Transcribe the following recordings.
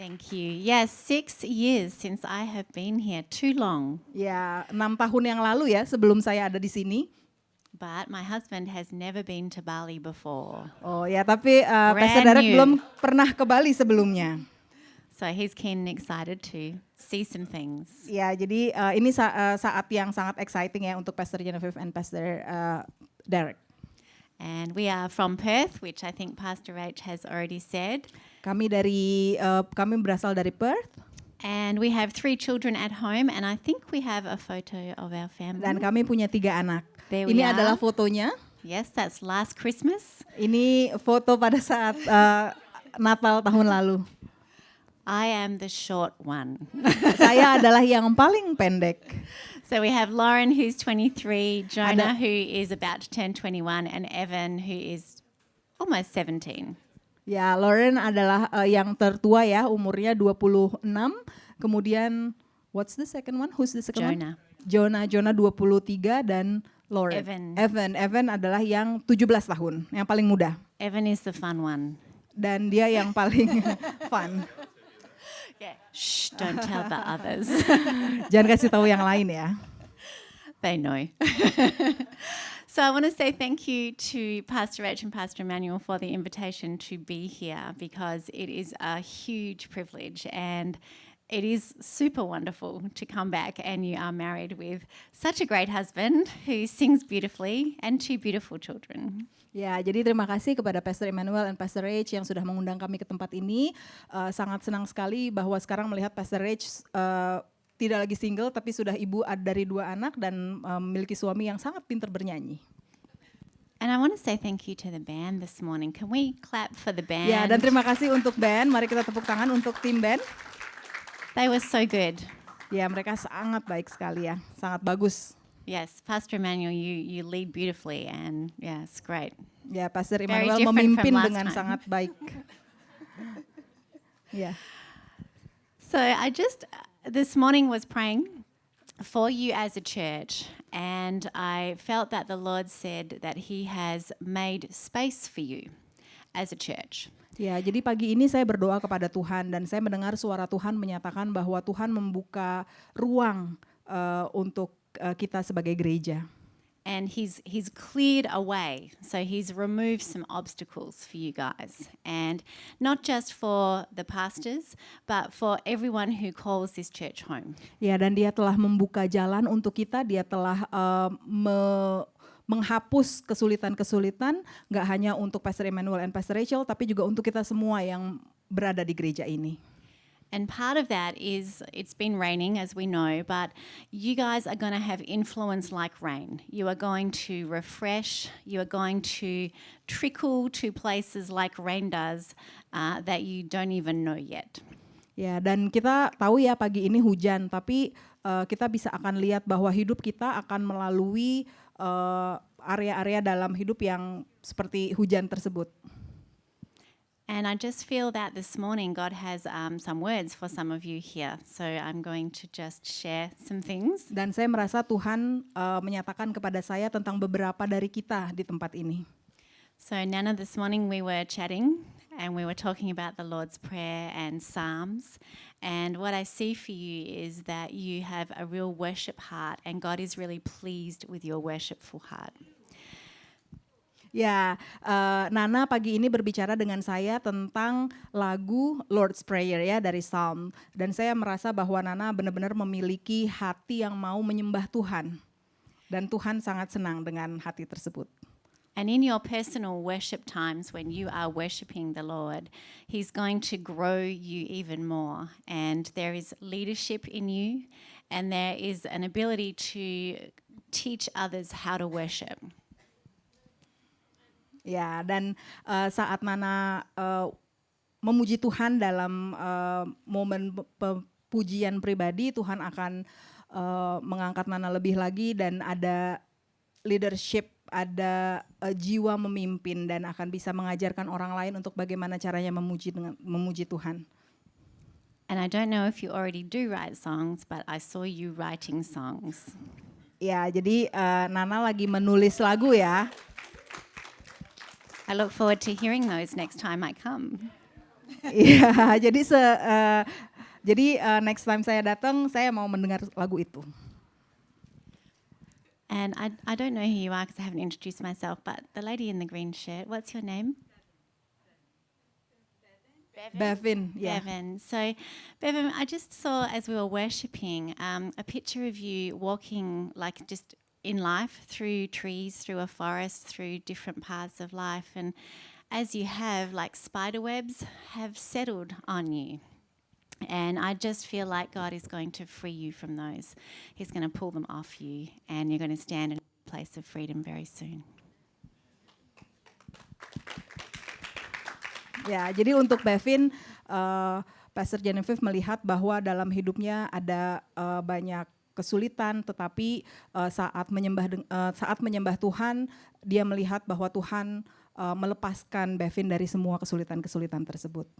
Thank you. Yes, 6 years since I have been here, too long. Ya, 6 tahun yang lalu ya sebelum saya ada di sini. But my husband has never been to Bali before. Oh ya, tapi Pastor Brand Derek new. belum pernah ke Bali sebelumnya. So he's keen and excited to see some things. Ya, jadi ini saat yang sangat exciting ya untuk Pastor Genevieve and Pastor Derek. And we are from Perth, which I think Pastor H has already said. Kami berasal dari Perth And we have 3 children at home, and I think we have a photo of our family. dan kami punya 3 anak. There we Ini are. adalah fotonya. Yes, that's last Christmas. Ini foto pada saat Natal tahun lalu. I am the short one. Saya adalah yang paling pendek. So we have Lauren, who's 23, Jonah, Ada- who is about to turn 21, and Evan, who is almost 17. Ya, Lauren adalah yang tertua ya, umurnya 26. Kemudian what's the second one? Who's the second Jonah. one? Jonah 23 dan Lauren. Evan adalah yang 17 tahun, yang paling muda. Evan is the fun one. Dan dia yang paling fun. Yeah. Shh, don't tell the others. Jangan kasih tahu yang lain ya. They know. So I want to say thank you to Pastor H and Pastor Emmanuel for the invitation to be here, because it is a huge privilege and it is super wonderful to come back, and you are married with such a great husband who sings beautifully and 2 beautiful children. Ya, jadi terima kasih kepada Pastor Emmanuel dan Pastor H yang sudah mengundang kami ke tempat ini. Sangat senang sekali bahwa sekarang melihat Pastor H tidak lagi single, tapi sudah ibu dari 2 anak dan memiliki suami yang sangat pintar bernyanyi. And I want to say thank you to the band this morning. Can we clap for the band? Ya, dan terima kasih untuk band. Mari kita tepuk tangan untuk tim band. They were so good. Ya, mereka sangat baik sekali ya, sangat bagus. Yes, Pastor Emmanuel, you lead beautifully, and yeah, it's great. Ya, Pastor Very Emmanuel different memimpin from last dengan time. sangat baik. Ya. So I just this morning was praying for you as a church, and I felt that the Lord said that He has made space for you as a church. Ya, jadi pagi ini saya berdoa kepada Tuhan dan saya mendengar suara Tuhan menyatakan bahwa Tuhan membuka ruang untuk kita sebagai gereja. And he's cleared a way. So he's removed some obstacles for you guys. And not just for the pastors, but for everyone who calls this church home. Ya, dan dia telah membuka jalan untuk kita, dia telah menghapus kesulitan-kesulitan, gak hanya untuk Pastor Emmanuel and Pastor Rachel, tapi juga untuk kita semua yang berada di gereja ini. And part of that is, it's been raining, as we know, but you guys are going to have influence like rain. You are going to refresh, you are going to trickle to places like rain does that you don't even know yet. Ya, dan kita tahu ya pagi ini hujan, tapi kita bisa akan lihat bahwa hidup kita akan melalui area-area dalam hidup yang seperti hujan tersebut. And I just feel that this morning God has some words for some of you here. So I'm going to just share some things. Dan saya merasa Tuhan menyatakan kepada saya tentang beberapa dari kita di tempat ini. So Nana, this morning we were chatting and we were talking about the Lord's Prayer and Psalms. And what I see for you is that you have a real worship heart, and God is really pleased with your worshipful heart. Ya, Nana pagi ini berbicara dengan saya tentang lagu Lord's Prayer ya dari Psalm. Dan saya merasa bahwa Nana benar-benar memiliki hati yang mau menyembah Tuhan. Dan Tuhan sangat senang dengan hati tersebut. And in your personal worship times when you are worshiping the Lord, He's going to grow you even more. And there is leadership in you, and there is an ability to teach others how to worship. Ya, dan saat Nana memuji Tuhan dalam momen pujian pribadi, Tuhan akan mengangkat Nana lebih lagi dan ada leadership, ada jiwa memimpin dan akan bisa mengajarkan orang lain untuk bagaimana caranya memuji Tuhan. And I don't know if you already do write songs, but I saw you writing songs. Ya, jadi Nana lagi menulis lagu ya. I look forward to hearing those next time I come. Iya, jadi next time saya datang, saya mau mendengar lagu itu. And I don't know who you are because I haven't introduced myself, but the lady in the green shirt, what's your name? Bevin, ya. Bevan. So, Bevan, I just saw as we were worshipping a picture of you walking like just in life through trees, through a forest, through different paths of life. And as you have, like spider webs have settled on you. And I just feel like God is going to free you from those. He's going to pull them off you, and you're going to stand in a place of freedom very soon. Ya, jadi untuk Bevin, Pastor Genevieve melihat bahwa dalam hidupnya ada banyak kesulitan, tetapi saat menyembah Tuhan, dia melihat bahwa Tuhan melepaskan Bevin dari semua kesulitan-kesulitan tersebut.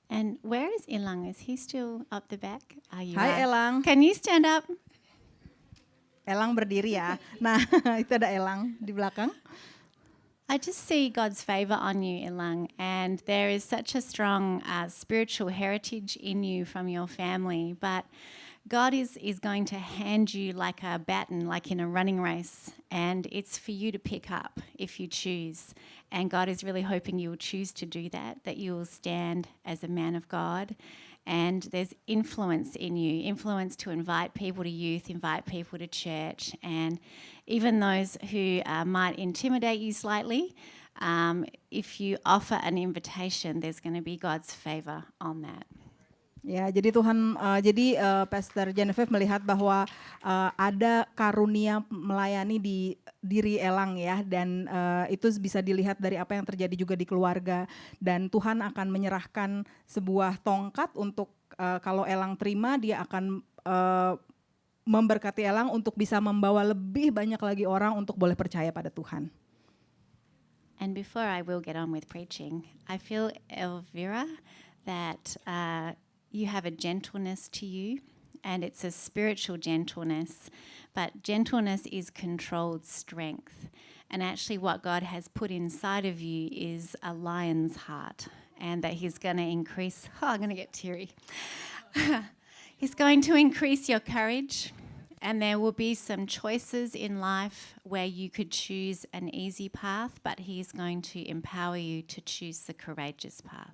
And where is Ilang? Is he still up the back? You Hai are. Elang, Can you stand up? Elang berdiri ya. Nah, itu ada Elang di belakang. I just see God's favor on you, Ilang, and there is such a strong spiritual heritage in you from your family. But God is going to hand you like a baton, like in a running race, and it's for you to pick up if you choose. And God is really hoping you will choose to do that you will stand as a man of God. And there's influence in you, influence to invite people to youth, invite people to church, and even those who might intimidate you slightly, if you offer an invitation, there's going to be God's favor on that. Ya, jadi Pastor Genevieve melihat bahwa ada karunia melayani di diri Elang ya, dan itu bisa dilihat dari apa yang terjadi juga di keluarga, dan Tuhan akan menyerahkan sebuah tongkat untuk kalau Elang terima, dia akan memberkati Elang untuk bisa membawa lebih banyak lagi orang untuk boleh percaya pada Tuhan. And before I will get on with preaching, I feel, Elvira, that you have a gentleness to you, and it's a spiritual gentleness, but gentleness is controlled strength. And actually what God has put inside of you is a lion's heart, and that he's going to increase, I'm going to get teary. He's going to increase your courage, and there will be some choices in life where you could choose an easy path, but he's going to empower you to choose the courageous path.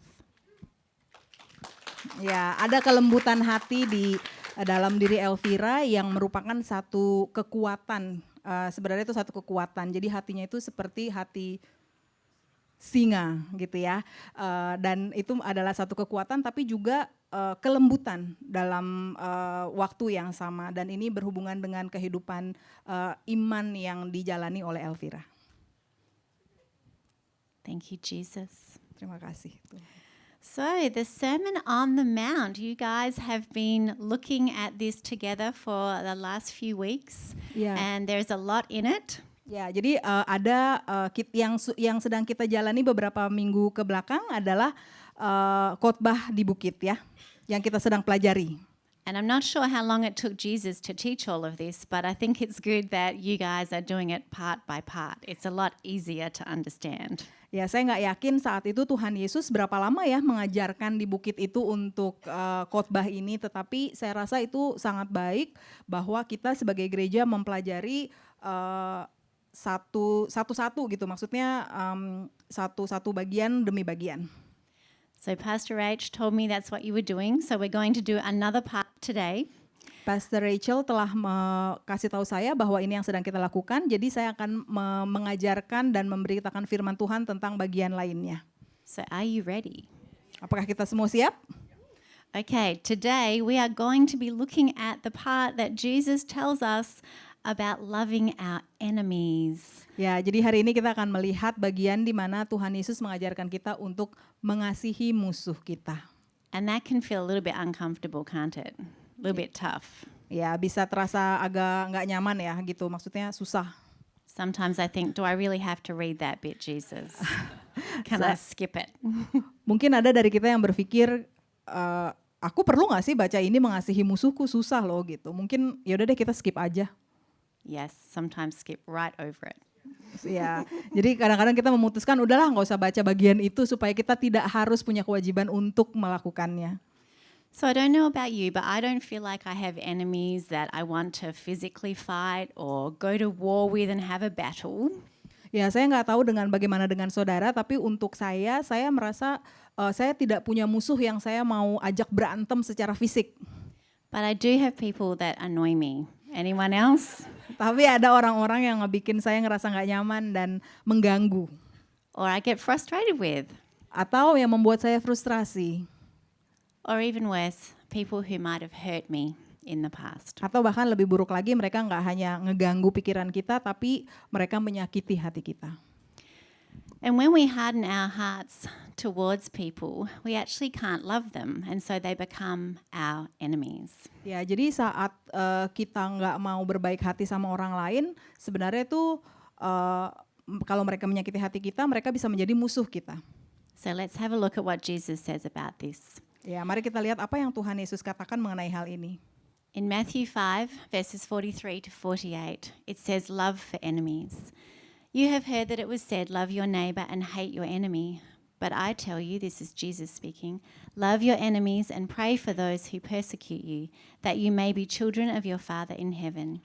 Ya, ada kelembutan hati di dalam diri Elvira yang merupakan satu kekuatan. Sebenarnya itu satu kekuatan. Jadi hatinya itu seperti hati singa gitu ya. Dan itu adalah satu kekuatan, tapi juga kelembutan dalam waktu yang sama. Dan ini berhubungan dengan kehidupan iman yang dijalani oleh Elvira. Thank you, Jesus. Terima kasih. So, the Sermon on the Mount, you guys have been looking at this together for the last few weeks, and there's a lot in it. Ya, jadi ada yang sedang kita jalani beberapa minggu ke belakang adalah khotbah di bukit ya, yang kita sedang pelajari. And I'm not sure how long it took Jesus to teach all of this, but I think it's good that you guys are doing it part by part. It's a lot easier to understand. Ya, saya nggak yakin saat itu Tuhan Yesus berapa lama ya mengajarkan di bukit itu untuk khotbah ini, tetapi saya rasa itu sangat baik bahwa kita sebagai gereja mempelajari satu-satu gitu, maksudnya satu-satu bagian demi bagian. So Pastor H told me that's what you were doing, so we're going to do another part today. Pastor Rachel telah kasih tahu saya bahwa ini yang sedang kita lakukan, jadi saya akan mengajarkan dan memberitakan firman Tuhan tentang bagian lainnya. So are you ready? Apakah kita semua siap? Okay, today we are going to be looking at the part that Jesus tells us about loving our enemies. Ya, jadi hari ini kita akan melihat bagian di mana Tuhan Yesus mengajarkan kita untuk mengasihi musuh kita. And that can feel a little bit uncomfortable, can't it? A little bit tough. Ya, bisa terasa agak nggak nyaman ya gitu, maksudnya susah. Sometimes I think, do I really have to read that bit, Jesus? Can I skip it? Mungkin ada dari kita yang berpikir, aku perlu nggak sih baca ini mengasihi musuhku, susah loh gitu. Mungkin yaudah deh kita skip aja. Yes, sometimes skip right over it. Ya, jadi kadang-kadang kita memutuskan udahlah nggak usah baca bagian itu supaya kita tidak harus punya kewajiban untuk melakukannya. So I don't know about you, but I don't feel like I have enemies that I want to physically fight or go to war with and have a battle. Ya, saya nggak tahu bagaimana dengan saudara, tapi untuk saya merasa saya tidak punya musuh yang saya mau ajak berantem secara fisik. But I do have people that annoy me. Anyone else? Tapi ada orang-orang yang ngebikin saya ngerasa nggak nyaman dan mengganggu. Or I get frustrated with. Atau yang membuat saya frustrasi. Or even worse, people who might have hurt me in the past. Atau bahkan lebih buruk lagi, mereka nggak hanya ngeganggu pikiran kita, tapi mereka menyakiti hati kita. And when we harden our hearts towards people, we actually can't love them, and so they become our enemies. Ya, jadi saat kita nggak mau berbaik hati sama orang lain, sebenarnya itu kalau mereka menyakiti hati kita, mereka bisa menjadi musuh kita. So let's have a look at what Jesus says about this. Ya, mari kita lihat apa yang Tuhan Yesus katakan mengenai hal ini. In Matthew 5, verses 43 to 48, it says, "Love for enemies. You have heard that it was said, 'Love your neighbor and hate your enemy.' But I tell you," this is Jesus speaking, "love your enemies and pray for those who persecute you, that you may be children of your Father in heaven.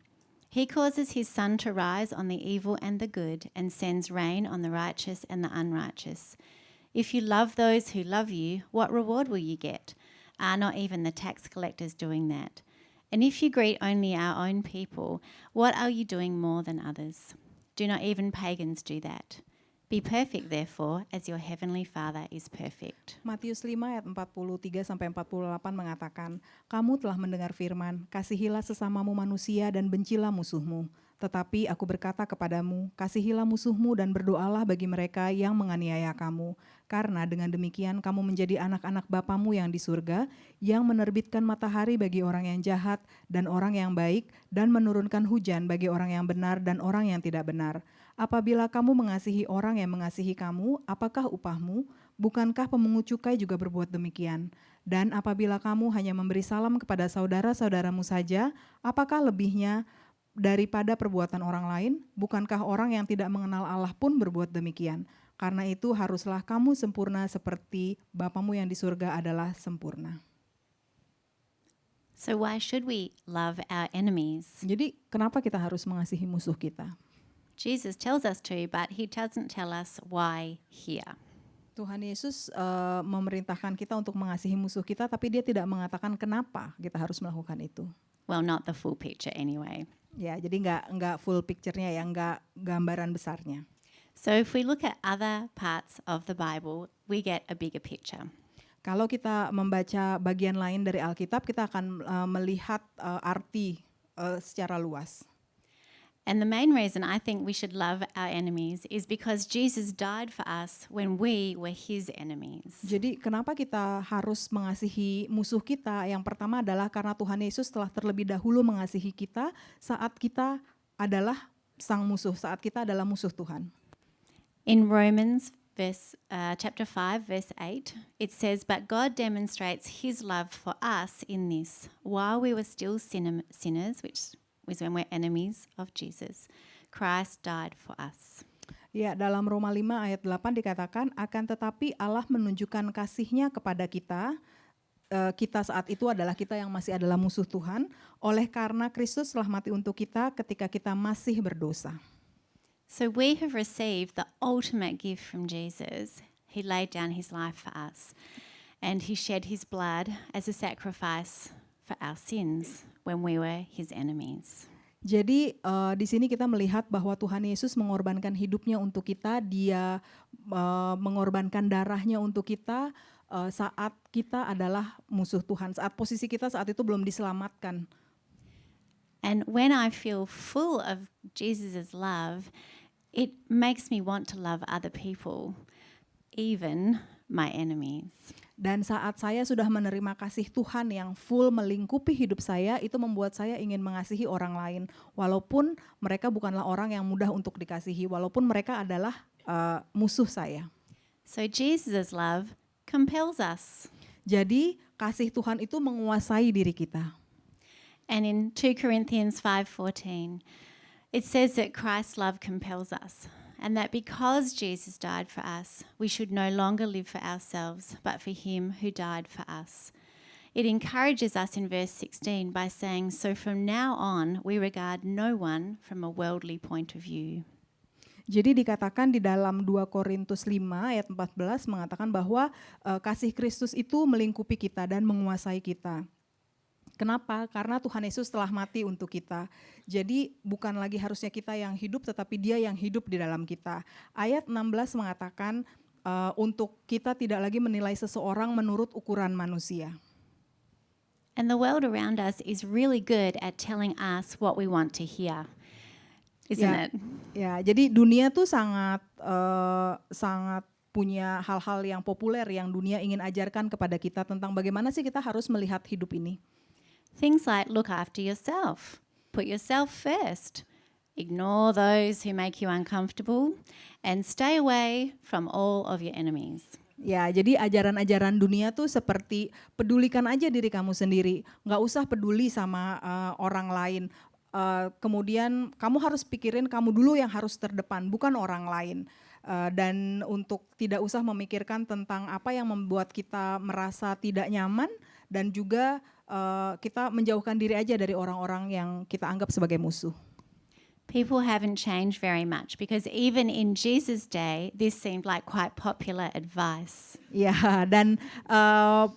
He causes his sun to rise on the evil and the good, and sends rain on the righteous and the unrighteous. If you love those who love you, what reward will you get? Are not even the tax collectors doing that? And if you greet only our own people, what are you doing more than others? Do not even pagans do that? Be perfect, therefore, as your heavenly Father is perfect." Matius 5 ayat 43 sampai 48 mengatakan, "Kamu telah mendengar firman, kasihilah sesamamu manusia dan bencilah musuhmu. Tetapi aku berkata kepadamu, kasihilah musuhmu dan berdoalah bagi mereka yang menganiaya kamu. Karena dengan demikian kamu menjadi anak-anak Bapamu yang di surga, yang menerbitkan matahari bagi orang yang jahat dan orang yang baik, dan menurunkan hujan bagi orang yang benar dan orang yang tidak benar. Apabila kamu mengasihi orang yang mengasihi kamu, apakah upahmu? Bukankah pemungut cukai juga berbuat demikian? Dan apabila kamu hanya memberi salam kepada saudara-saudaramu saja, apakah lebihnya daripada perbuatan orang lain? Bukankah orang yang tidak mengenal Allah pun berbuat demikian? Karena itu haruslah kamu sempurna seperti Bapamu yang di surga adalah sempurna." So why should we love our enemies? Jadi kenapa kita harus mengasihi musuh kita? Jesus tells us to, but he doesn't tell us why here. Tuhan Yesus memerintahkan kita untuk mengasihi musuh kita, tapi dia tidak mengatakan kenapa kita harus melakukan itu. Well, not the full picture anyway. Ya, jadi nggak full picture-nya ya, nggak gambaran besarnya. So if we look at other parts of the Bible, we get a bigger picture. Kalau kita membaca bagian lain dari Alkitab, kita akan melihat arti secara luas. And the main reason I think we should love our enemies is because Jesus died for us when we were his enemies. Jadi kenapa kita harus mengasihi musuh kita? Yang pertama adalah karena Tuhan Yesus telah terlebih dahulu mengasihi kita saat kita adalah sang musuh, saat kita adalah musuh Tuhan. In Romans chapter 5, verse 8, it says, "But God demonstrates his love for us in this, while we were still sinners," which was when we're enemies of Jesus, "Christ died for us." Ya, dalam Roma 5 ayat 8 dikatakan, "Akan tetapi Allah menunjukkan kasih-Nya kepada kita, kita saat itu adalah kita yang masih adalah musuh Tuhan, oleh karena Kristus telah mati untuk kita ketika kita masih berdosa." So we have received the ultimate gift from Jesus. He laid down his life for us, and he shed his blood as a sacrifice for our sins when we were his enemies. Jadi di sini kita melihat bahwa Tuhan Yesus mengorbankan hidupnya untuk kita, dia mengorbankan darahnya untuk kita saat kita adalah musuh Tuhan, saat posisi kita saat itu belum diselamatkan. And when I feel full of Jesus' love, it makes me want to love other people, even my enemies. Dan saat saya sudah menerima kasih Tuhan yang full melingkupi hidup saya, itu membuat saya ingin mengasihi orang lain, walaupun mereka bukanlah orang yang mudah untuk dikasihi, walaupun mereka adalah musuh saya. So Jesus' love compels us. Jadi kasih Tuhan itu menguasai diri kita. And in 2 Corinthians 5:14, it says that Christ's love compels us. and that because Jesus died for us, we should no longer live for ourselves, but for him who died for us. It encourages us in verse 16 by saying, so from now on, we regard no one from a worldly point of view. Jadi dikatakan di dalam 2 Korintus 5 ayat 14 mengatakan bahwa kasih Kristus itu melingkupi kita dan menguasai kita. Kenapa? Karena Tuhan Yesus telah mati untuk kita. Jadi bukan lagi harusnya kita yang hidup, tetapi Dia yang hidup di dalam kita. Ayat 16 mengatakan untuk kita tidak lagi menilai seseorang menurut ukuran manusia. And the world around us is really good at telling us what we want to hear, isn't it? Ya, jadi dunia tuh sangat punya hal-hal yang populer yang dunia ingin ajarkan kepada kita tentang bagaimana sih kita harus melihat hidup ini. Things like look after yourself, put yourself first, ignore those who make you uncomfortable, and stay away from all of your enemies. Ya, jadi ajaran-ajaran dunia tuh seperti pedulikan aja diri kamu sendiri, nggak usah peduli sama orang lain. Kemudian kamu harus pikirin kamu dulu yang harus terdepan, bukan orang lain. Dan untuk tidak usah memikirkan tentang apa yang membuat kita merasa tidak nyaman dan juga kita menjauhkan diri aja dari orang-orang yang kita anggap sebagai musuh. People haven't changed very much because even in Jesus' day, this seemed like quite popular advice. Ya, dan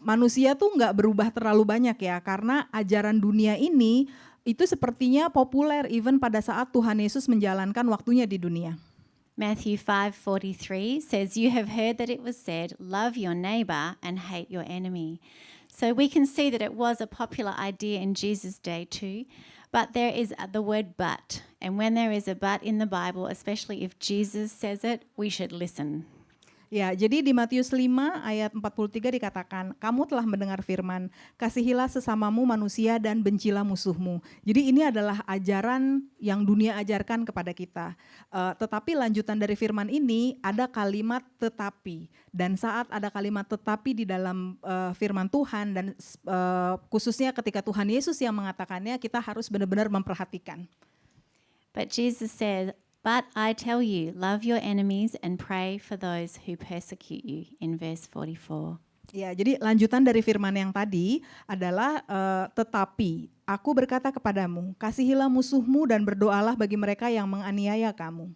manusia tuh nggak berubah terlalu banyak ya, karena ajaran dunia ini itu sepertinya populer even pada saat Tuhan Yesus menjalankan waktunya di dunia. Matthew 5:43 says, "You have heard that it was said, love your neighbor and hate your enemy." So we can see that it was a popular idea in Jesus' day too, but there is the word but. And when there is a but in the Bible, especially if Jesus says it, we should listen. Ya, jadi di Matius 5 ayat 43 dikatakan, kamu telah mendengar firman, kasihilah sesamamu manusia dan bencilah musuhmu. Jadi ini adalah ajaran yang dunia ajarkan kepada kita. Tetapi lanjutan dari firman ini ada kalimat tetapi. Dan saat ada kalimat tetapi di dalam firman Tuhan dan khususnya ketika Tuhan Yesus yang mengatakannya, kita harus benar-benar memperhatikan. But Jesus said, but I tell you, love your enemies and pray for those who persecute you, in verse 44. Ya, jadi lanjutan dari firman yang tadi adalah tetapi aku berkata kepadamu, kasihilah musuhmu dan berdoalah bagi mereka yang menganiaya kamu.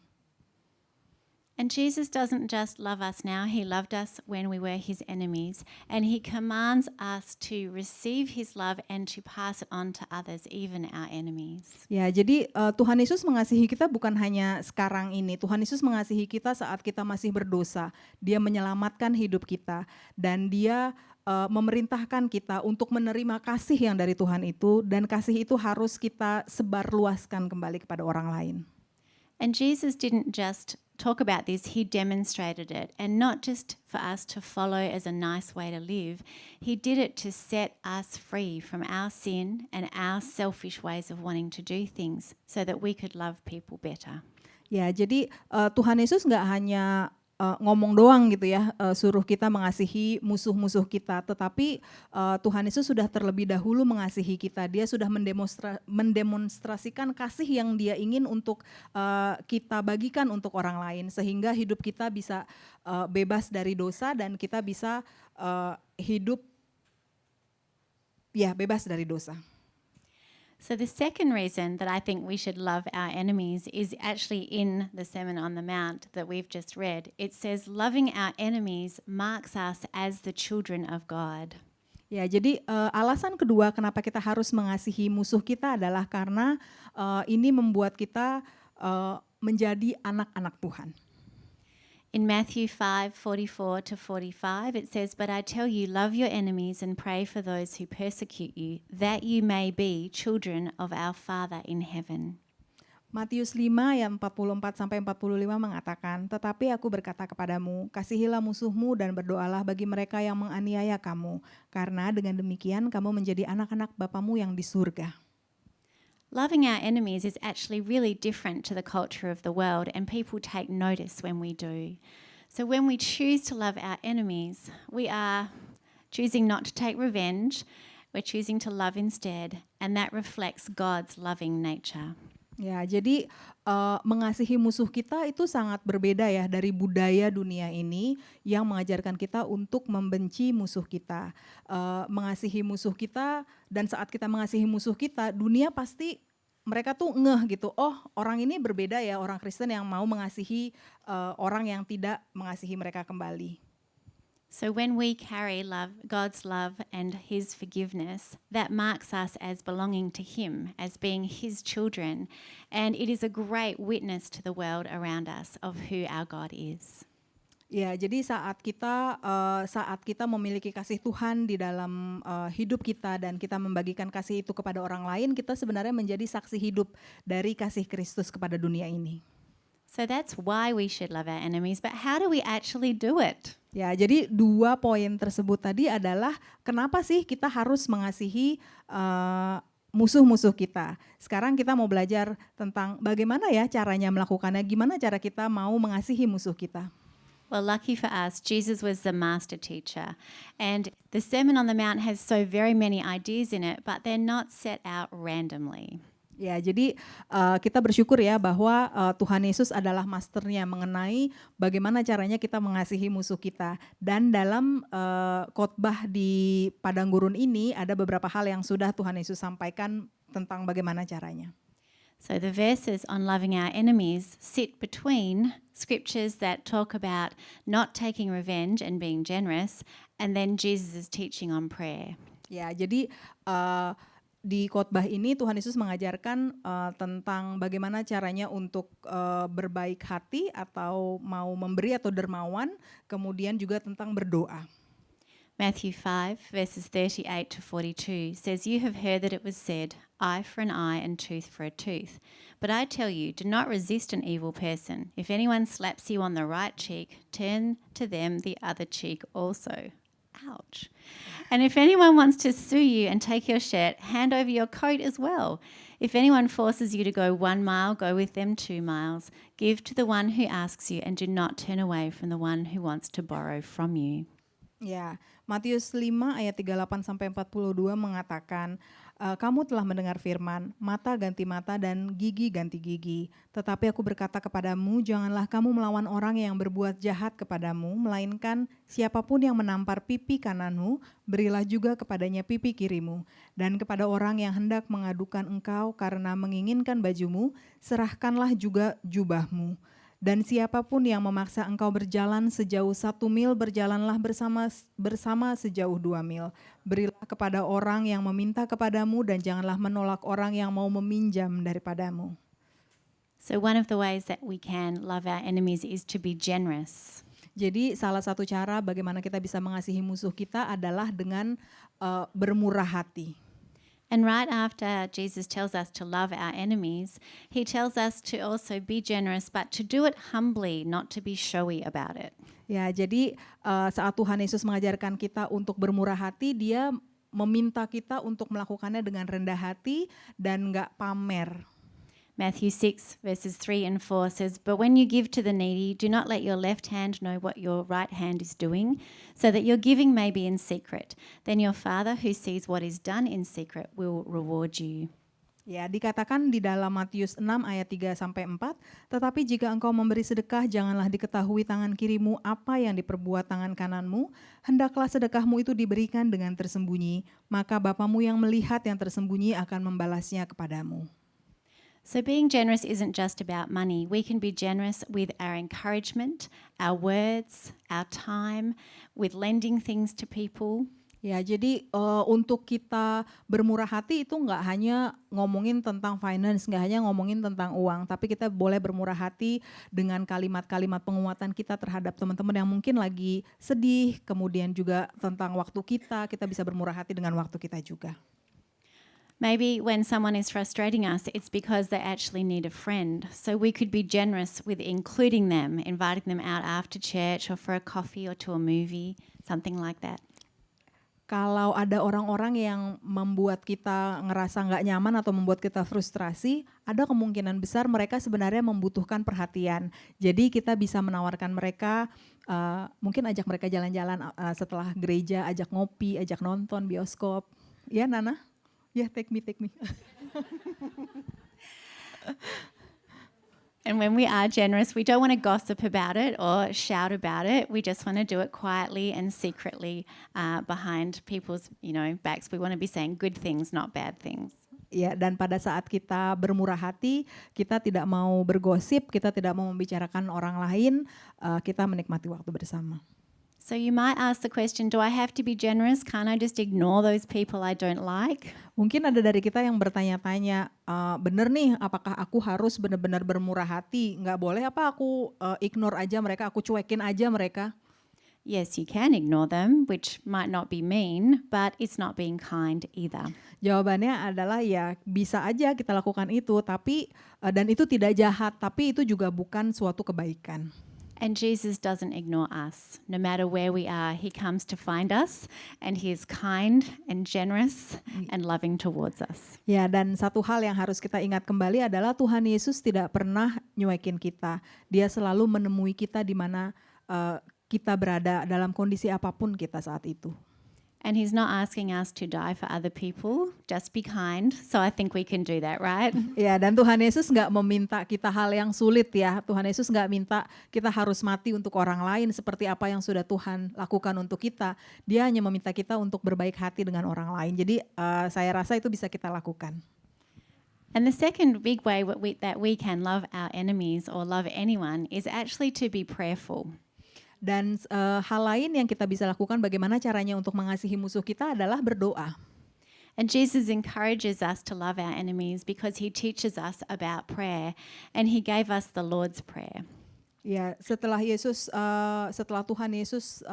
And Jesus doesn't just love us now, he loved us when we were his enemies, and he commands us to receive his love and to pass it on to others, even our enemies. Ya, jadi Tuhan Yesus mengasihi kita bukan hanya sekarang ini. Tuhan Yesus mengasihi kita saat kita masih berdosa. Dia menyelamatkan hidup kita dan dia memerintahkan kita untuk menerima kasih yang dari Tuhan itu, dan kasih itu harus kita sebarluaskan kembali kepada orang lain. And Jesus didn't just talk about this, he demonstrated it, and not just for us to follow as a nice way to live. He did it to set us free from our sin and our selfish ways of wanting to do things so that we could love people better. Ya, jadi Tuhan Yesus nggak hanya ngomong doang gitu ya, suruh kita mengasihi musuh-musuh kita, tetapi Tuhan Yesus sudah terlebih dahulu mengasihi kita. Dia sudah mendemonstrasikan kasih yang dia ingin untuk kita bagikan untuk orang lain, sehingga hidup kita bisa bebas dari dosa dan kita bisa hidup ya bebas dari dosa. So the second reason that I think we should love our enemies is actually in the Sermon on the Mount that we've just read. It says loving our enemies marks us as the children of God. Ya, jadi alasan kedua kenapa kita harus mengasihi musuh kita adalah karena ini membuat kita menjadi anak-anak Tuhan. In Matthew 5:44 to 45, it says, "But I tell you, love your enemies and pray for those who persecute you, that you may be children of our Father in heaven." Matius 5 ayat 44 sampai 45 mengatakan, "Tetapi aku berkata kepadamu, kasihilah musuhmu dan berdoalah bagi mereka yang menganiaya kamu, karena dengan demikian kamu menjadi anak-anak Bapamu yang di surga." Loving our enemies is actually really different to the culture of the world, and people take notice when we do. So when we choose to love our enemies, we are choosing not to take revenge, we're choosing to love instead, and that reflects God's loving nature. Ya, jadi mengasihi musuh kita itu sangat berbeda ya dari budaya dunia ini yang mengajarkan kita untuk membenci musuh kita. Mengasihi musuh kita dan saat kita mengasihi musuh kita, dunia pasti mereka tuh ngeh gitu, oh orang ini berbeda ya, orang Kristen yang mau mengasihi orang yang tidak mengasihi mereka kembali. So when we carry love, God's love and his forgiveness, that marks us as belonging to him, as being his children, and it is a great witness to the world around us of who our God is. Ya, jadi saat kita memiliki kasih Tuhan di dalam hidup kita dan kita membagikan kasih itu kepada orang lain, kita sebenarnya menjadi saksi hidup dari kasih Kristus kepada dunia ini. So that's why we should love our enemies, but how do we actually do it? Ya, jadi 2 poin tersebut tadi adalah kenapa sih kita harus mengasihi musuh-musuh kita. Sekarang kita mau belajar tentang bagaimana ya caranya melakukannya, gimana cara kita mau mengasihi musuh kita. Well, lucky for us, Jesus was the master teacher. And the Sermon on the Mount has so very many ideas in it, but they're not set out randomly. Ya, jadi kita bersyukur ya bahwa Tuhan Yesus adalah masternya mengenai bagaimana caranya kita mengasihi musuh kita. Dan dalam khotbah di padang gurun ini ada beberapa hal yang sudah Tuhan Yesus sampaikan tentang bagaimana caranya. So the verses on loving our enemies sit between scriptures that talk about not taking revenge and being generous, and then Jesus' teaching on prayer. Ya, jadi di khotbah ini Tuhan Yesus mengajarkan tentang bagaimana caranya untuk berbaik hati atau mau memberi atau dermawan, kemudian juga tentang berdoa. Matthew 5, verses 38 to 42 says, "You have heard that it was said, eye for an eye and tooth for a tooth. But I tell you, do not resist an evil person. If anyone slaps you on the right cheek, turn to them the other cheek also." Ouch. "And if anyone wants to sue you and take your shirt, hand over your coat as well. If anyone forces you to go 1 mile, go with them 2 miles. Give to the one who asks you, and do not turn away from the one who wants to borrow from you." Ya, Matius 5 ayat 38 sampai 42 mengatakan, kamu telah mendengar firman, mata ganti mata dan gigi ganti gigi. Tetapi aku berkata kepadamu, janganlah kamu melawan orang yang berbuat jahat kepadamu, melainkan siapapun yang menampar pipi kananmu, berilah juga kepadanya pipi kirimu. Dan kepada orang yang hendak mengadukan engkau karena menginginkan bajumu, serahkanlah juga jubahmu. Dan siapapun yang memaksa engkau berjalan sejauh 1 mil, berjalanlah bersama sejauh 2 mil. Berilah kepada orang yang meminta kepadamu dan janganlah menolak orang yang mau meminjam daripadamu. So one of the ways that we can love our enemies is to be generous. Jadi salah satu cara bagaimana kita bisa mengasihi musuh kita adalah dengan bermurah hati. And right after Jesus tells us to love our enemies, he tells us to also be generous, but to do it humbly, not to be showy about it. Ya, jadi saat Tuhan Yesus mengajarkan kita untuk bermurah hati, dia meminta kita untuk melakukannya dengan rendah hati dan enggak pamer. Matthew 6 verses 3 and 4 says, "But when you give to the needy, do not let your left hand know what your right hand is doing, so that your giving may be in secret. Then your Father who sees what is done in secret will reward you." Ya, dikatakan di dalam Matius 6 ayat 3 sampai 4, tetapi jika engkau memberi sedekah, janganlah diketahui tangan kirimu apa yang diperbuat tangan kananmu, hendaklah sedekahmu itu diberikan dengan tersembunyi, maka Bapamu yang melihat yang tersembunyi akan membalasnya kepadamu. So being generous isn't just about money. We can be generous with our encouragement, our words, our time, with lending things to people. Ya, jadi untuk kita bermurah hati itu nggak hanya ngomongin tentang finance, nggak hanya ngomongin tentang uang, tapi kita boleh bermurah hati dengan kalimat-kalimat penguatan kita terhadap teman-teman yang mungkin lagi sedih, kemudian juga tentang waktu kita bisa bermurah hati dengan waktu kita juga. Maybe when someone is frustrating us, it's because they actually need a friend. So we could be generous with including them, inviting them out after church or for a coffee or to a movie, something like that. Kalau ada orang-orang yang membuat kita ngerasa nggak nyaman atau membuat kita frustrasi, ada kemungkinan besar mereka sebenarnya membutuhkan perhatian. Jadi kita bisa menawarkan mereka, mungkin ajak mereka jalan-jalan setelah gereja, ajak ngopi, ajak nonton bioskop. Ya Nana? Ya, take me. And when we are generous, we don't want to gossip about it or shout about it. We just want to do it quietly and secretly behind people's, backs. We want to be saying good things, not bad things. Ya, dan pada saat kita bermurah hati, kita tidak mau bergosip, kita tidak mau membicarakan orang lain, kita menikmati waktu bersama. So you might ask the question, do I have to be generous? Can't I just ignore those people I don't like? Mungkin ada dari kita yang bertanya-tanya, bener nih apakah aku harus benar-benar bermurah hati? Nggak boleh apa aku ignore aja mereka, aku cuekin aja mereka? Yes, you can ignore them, which might not be mean, but it's not being kind either. Jawabannya adalah ya bisa aja kita lakukan itu, tapi dan itu tidak jahat, tapi itu juga bukan suatu kebaikan. And Jesus doesn't ignore us. No matter where we are, he comes to find us, and he is kind and generous and loving towards us. Ya, dan satu hal yang harus kita ingat kembali adalah Tuhan Yesus tidak pernah nyuekin kita. Dia selalu menemui kita di mana kita berada dalam kondisi apapun kita saat itu. And he's not asking us to die for other people, just be kind. So I think we can do that, right? Ya, dan Tuhan Yesus nggak meminta kita hal yang sulit ya. Tuhan Yesus nggak minta kita harus mati untuk orang lain seperti apa yang sudah Tuhan lakukan untuk kita. Dia hanya meminta kita untuk berbaik hati dengan orang lain. Jadi saya rasa itu bisa kita lakukan. And the second big way that we can love our enemies or love anyone is actually to be prayerful. Dan hal lain yang kita bisa lakukan bagaimana caranya untuk mengasihi musuh kita adalah berdoa. And Jesus encourages us to love our enemies because he teaches us about prayer, and he gave us the Lord's Prayer. Ya, setelah Tuhan Yesus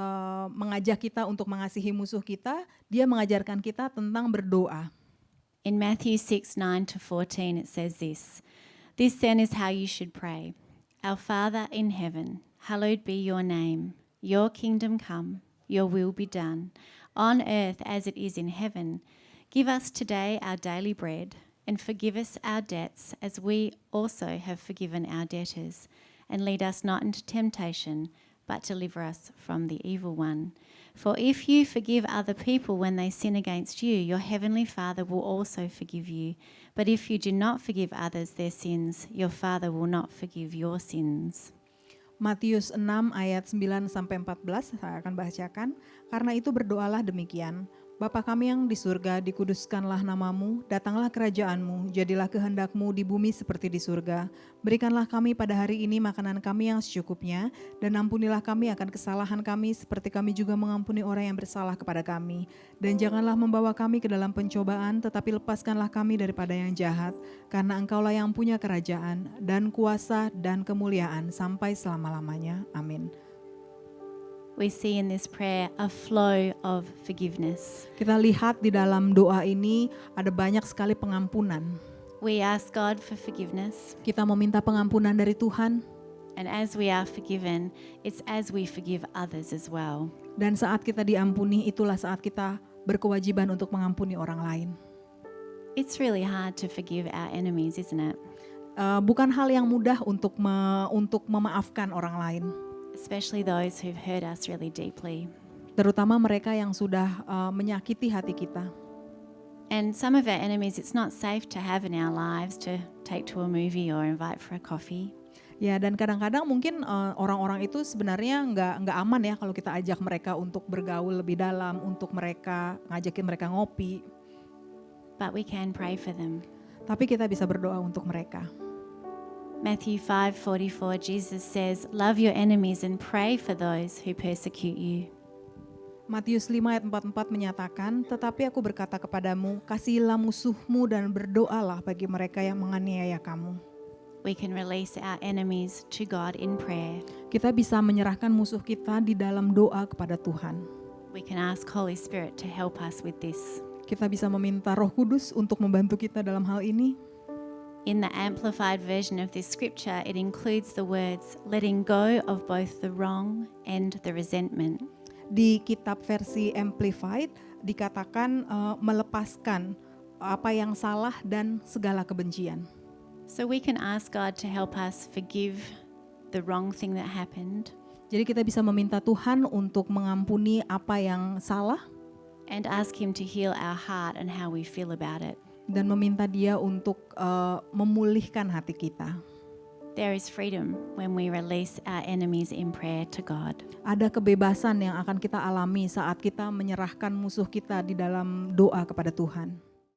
mengajak kita untuk mengasihi musuh kita, dia mengajarkan kita tentang berdoa. In Matthew 6:9-14 it says this then is how you should pray. Our Father in heaven, hallowed be your name. Your kingdom come, your will be done, on earth as it is in heaven. Give us today our daily bread, and forgive us our debts as we also have forgiven our debtors. And lead us not into temptation, but deliver us from the evil one. For if you forgive other people when they sin against you, your heavenly Father will also forgive you. But if you do not forgive others their sins, your Father will not forgive your sins. Matius 6 ayat 9-14 saya akan bacakan. Karena itu berdoalah demikian. Bapa kami yang di surga, dikuduskanlah namamu, datanglah kerajaanmu, jadilah kehendakmu di bumi seperti di surga. Berikanlah kami pada hari ini makanan kami yang secukupnya, dan ampunilah kami akan kesalahan kami seperti kami juga mengampuni orang yang bersalah kepada kami. Dan janganlah membawa kami ke dalam pencobaan, tetapi lepaskanlah kami daripada yang jahat, karena Engkaulah yang punya kerajaan, dan kuasa, dan kemuliaan sampai selama-lamanya. Amin. We see in this prayer a flow of forgiveness. Kita lihat di dalam doa ini ada banyak sekali pengampunan. We ask God for forgiveness, Kita meminta pengampunan dari Tuhan, and as we are forgiven, it's as we forgive others as well. dan saat kita diampuni itulah saat kita berkewajiban untuk mengampuni orang lain. It's really hard to forgive our enemies, isn't it? Bukan hal yang mudah untuk memaafkan orang lain, Especially those who've hurt us really deeply. terutama mereka yang sudah menyakiti hati kita. And some of our enemies, it's not safe to have in our lives to take to a movie or invite for a coffee. Ya, dan kadang-kadang mungkin orang-orang itu sebenarnya nggak aman ya kalau kita ajak mereka untuk bergaul lebih dalam, untuk ngajakin mereka ngopi. But we can pray for them. Tapi kita bisa berdoa untuk mereka. Matthew 5:44, Jesus says, love your enemies and pray for those who persecute you. Matius 5 ayat 44 menyatakan, tetapi aku berkata kepadamu, kasihilah musuhmu dan berdoalah bagi mereka yang menganiaya kamu. We can release our enemies to God in prayer. Kita bisa menyerahkan musuh kita di dalam doa kepada Tuhan. We can ask Holy Spirit to help us with this. Kita bisa meminta Roh Kudus untuk membantu kita dalam hal ini. In the amplified version of this scripture, it includes the words, letting go of both the wrong and the resentment. Di kitab versi Amplified dikatakan melepaskan apa yang salah dan segala kebencian. So we can ask God to help us forgive the wrong thing that happened. Jadi kita bisa meminta Tuhan untuk mengampuni apa yang salah, And ask Him to heal our heart and how we feel about it. dan meminta Dia untuk memulihkan hati kita. There is freedom when we release our enemies in prayer to God. Ada kebebasan yang akan kita alami saat kita menyerahkan musuh kita di dalam doa kepada Tuhan.